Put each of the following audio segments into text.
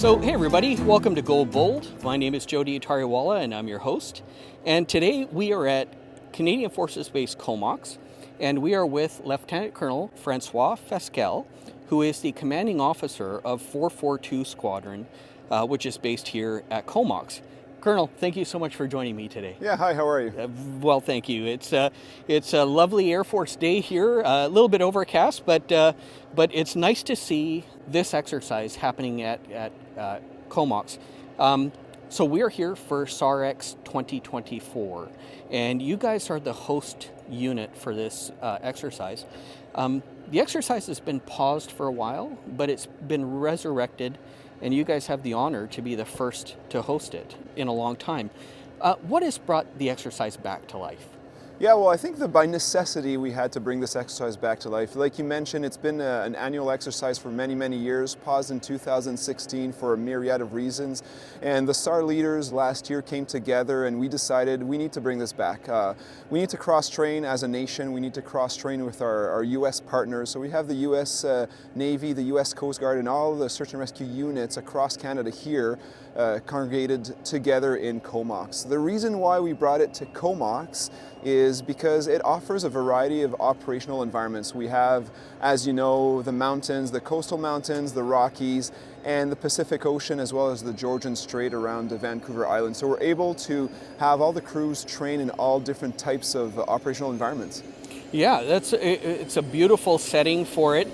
So, hey everybody, welcome to Go Bold. My name is Jody Atariwala and I'm your host. And today we are at Canadian Forces Base Comox, and we are with Lieutenant-Colonel Francois Fasquelle, who is the commanding officer of 442 Squadron, which is based here at Comox. Colonel, thank you so much for joining me today. Yeah, hi, how are you? Well, thank you. It's a lovely Air Force day here, a little bit overcast, but it's nice to see this exercise happening at Comox. So we're here for SAREX 2024, and you guys are the host unit for this exercise. The exercise has been paused for a while, but it's been resurrected, and you guys have the honor to be the first to host it in a long time. What has brought the exercise back to life? Yeah, well, I think that by necessity we had to bring this exercise back to life. Like you mentioned, it's been an annual exercise for many, many years, paused in 2016 for a myriad of reasons. And the SAR leaders last year came together and we decided we need to bring this back. We need to cross-train as a nation. We need to cross-train with our U.S. partners. So we have the U.S. Navy, the U.S. Coast Guard, and all the search and rescue units across Canada here congregated together in Comox. The reason why we brought it to Comox is because it offers a variety of operational environments. We have, as you know, the mountains, the coastal mountains, the Rockies, and the Pacific Ocean, as well as the Georgian Strait around Vancouver Island. So we're able to have all the crews train in all different types of operational environments. Yeah, it's a beautiful setting for it.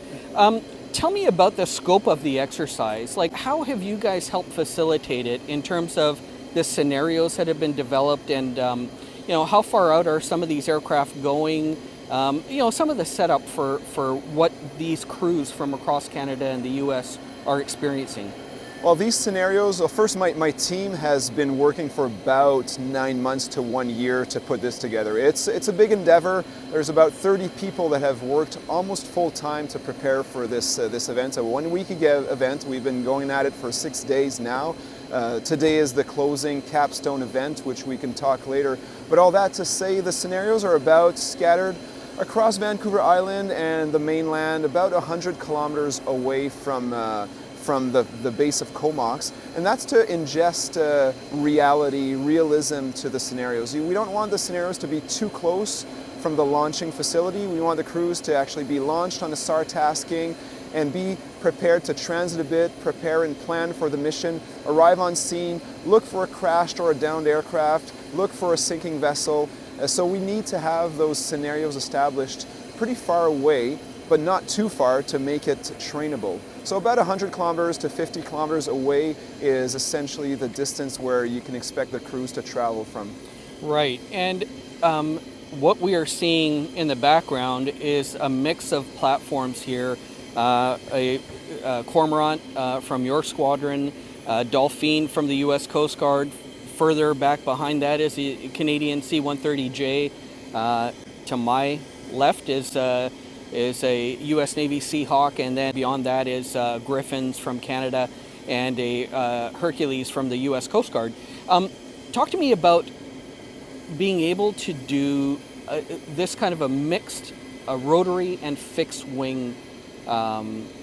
Tell me about the scope of the exercise. Like, how have you guys helped facilitate it in terms of the scenarios that have been developed, and how far out are some of these aircraft going? Some of the setup for what these crews from across Canada and the U.S. are experiencing. Well, these scenarios, well, first my team has been working for about 9 months to 1 year to put this together. It's a big endeavor. There's about 30 people that have worked almost full time to prepare for this event. A 1 week event. We've been going at it for 6 days now. Today is the closing capstone event, which we can talk later. But all that to say, the scenarios are about scattered across Vancouver Island and the mainland, about 100 kilometers away from the base of Comox, and that's to ingest realism to the scenarios. We don't want the scenarios to be too close from the launching facility. We want the crews to actually be launched on a SAR tasking and be prepared to transit a bit, prepare and plan for the mission, arrive on scene, look for a crashed or a downed aircraft, look for a sinking vessel. So we need to have those scenarios established pretty far away. but not too far to make it trainable. So about 100 kilometers to 50 kilometers away is essentially the distance where you can expect the crews to travel from. Right, and what we are seeing in the background is a mix of platforms here, a Cormorant from your squadron, Dolphin from the U.S. Coast Guard. Further back behind that is the Canadian C-130J. To my left is a U.S. Navy Seahawk, and then beyond that is Griffins from Canada and a Hercules from the U.S. Coast Guard. Talk to me about being able to do this kind of a mixed rotary and fixed wing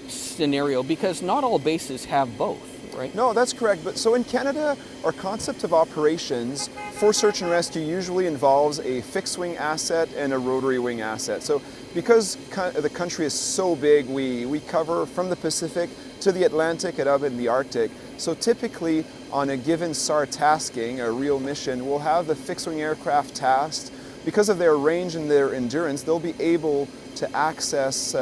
scenario, because not all bases have both, right? No, that's correct. But so in Canada, our concept of operations for search and rescue usually involves a fixed wing asset and a rotary wing asset. So because the country is so big, we cover from the Pacific to the Atlantic and up in the Arctic. So typically on a given SAR tasking, a real mission, we'll have the fixed wing aircraft tasked. Because of their range and their endurance, they'll be able to access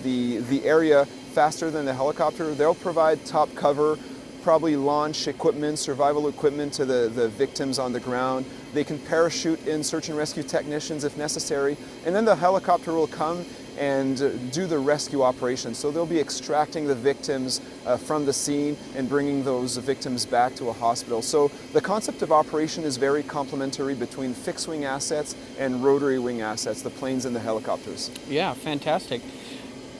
the area faster than the helicopter. They'll provide top cover, probably launch equipment, survival equipment to the victims on the ground. They can parachute in search and rescue technicians if necessary, and then the helicopter will come and do the rescue operation. So they'll be extracting the victims from the scene and bringing those victims back to a hospital. So the concept of operation is very complementary between fixed wing assets and rotary wing assets, the planes and the helicopters. Yeah, fantastic.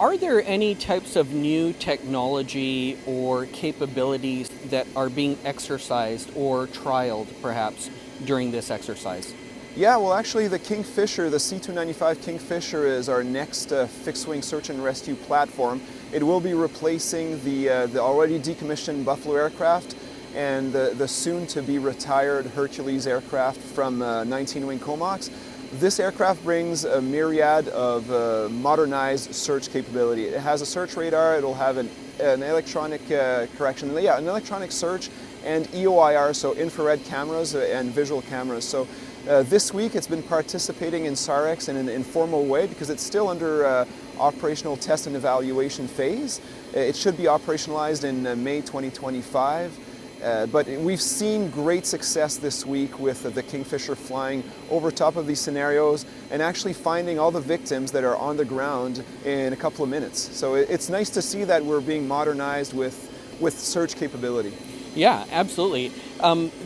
Are there any types of new technology or capabilities that are being exercised or trialed perhaps during this exercise? Yeah, well actually the Kingfisher, the C-295 Kingfisher is our next fixed-wing search and rescue platform. It will be replacing the already decommissioned Buffalo aircraft and the soon-to-be retired Hercules aircraft from 19-wing Comox. This aircraft brings a myriad of modernized search capability. It has a search radar, it'll have an electronic an electronic search and EOIR, so infrared cameras and visual cameras. So this week it's been participating in SAREX in an informal way because it's still under operational test and evaluation phase. It should be operationalized in May 2025. But we've seen great success this week with the Kingfisher flying over top of these scenarios and actually finding all the victims that are on the ground in a couple of minutes. So it's nice to see that we're being modernized with search capability. Yeah, absolutely.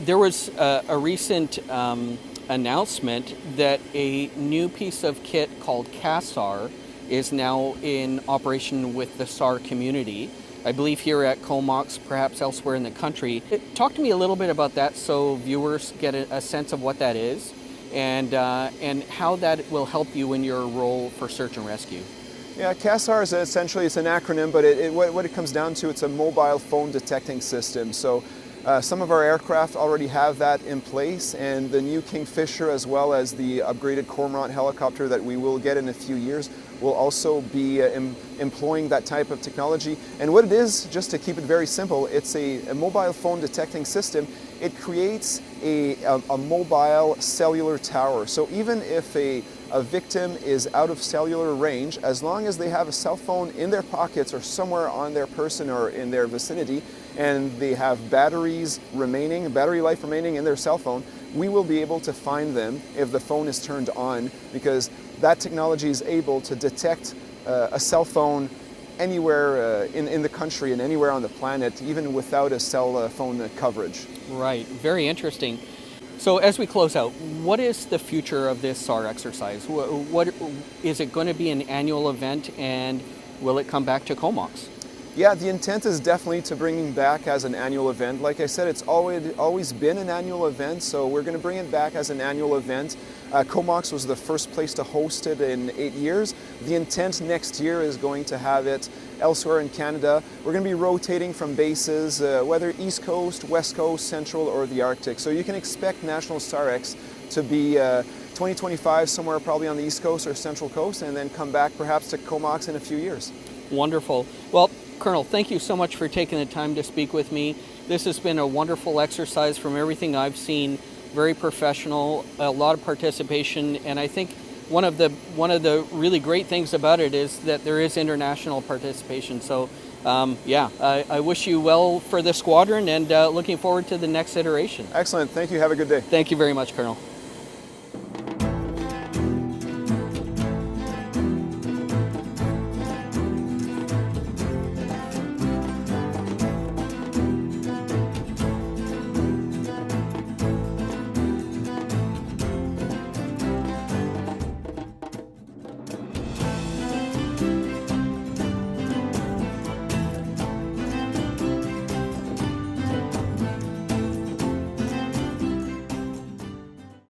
There was a recent announcement that a new piece of kit called CASSAR is now in operation with the SAR community. I believe here at Comox, perhaps elsewhere in the country. Talk to me a little bit about that so viewers get a sense of what that is and how that will help you in your role for search and rescue. Yeah, CASSAR is essentially, it's an acronym, but what it comes down to, it's a mobile phone detecting system. So some of our aircraft already have that in place, and the new Kingfisher as well as the upgraded Cormorant helicopter that we will get in a few years will also be employing that type of technology. And what it is, just to keep it very simple, it's a mobile phone detecting system. It creates a mobile cellular tower. So even if a victim is out of cellular range, as long as they have a cell phone in their pockets or somewhere on their person or in their vicinity, and they have battery life remaining in their cell phone, we will be able to find them if the phone is turned on, because that technology is able to detect a cell phone anywhere in the country and anywhere on the planet, even without a cell phone coverage. Right, very interesting. So as we close out, what is the future of this SAR exercise? What is it going to be an annual event, and will it come back to Comox? Yeah, the intent is definitely to bring it back as an annual event. Like I said, it's always been an annual event, so we're going to bring it back as an annual event. Comox was the first place to host it in 8 years. The intent next year is going to have it elsewhere in Canada. We're going to be rotating from bases, whether East Coast, West Coast, Central, or the Arctic. So you can expect National SAREX to be 2025 somewhere probably on the East Coast or Central Coast, and then come back perhaps to Comox in a few years. Wonderful. Well, Colonel, thank you so much for taking the time to speak with me. This has been a wonderful exercise from everything I've seen. Very professional, a lot of participation, and I think one of the really great things about it is that there is international participation. So yeah, I wish you well for the squadron, and looking forward to the next iteration. Excellent. Thank you. Have a good day. Thank you very much, Colonel.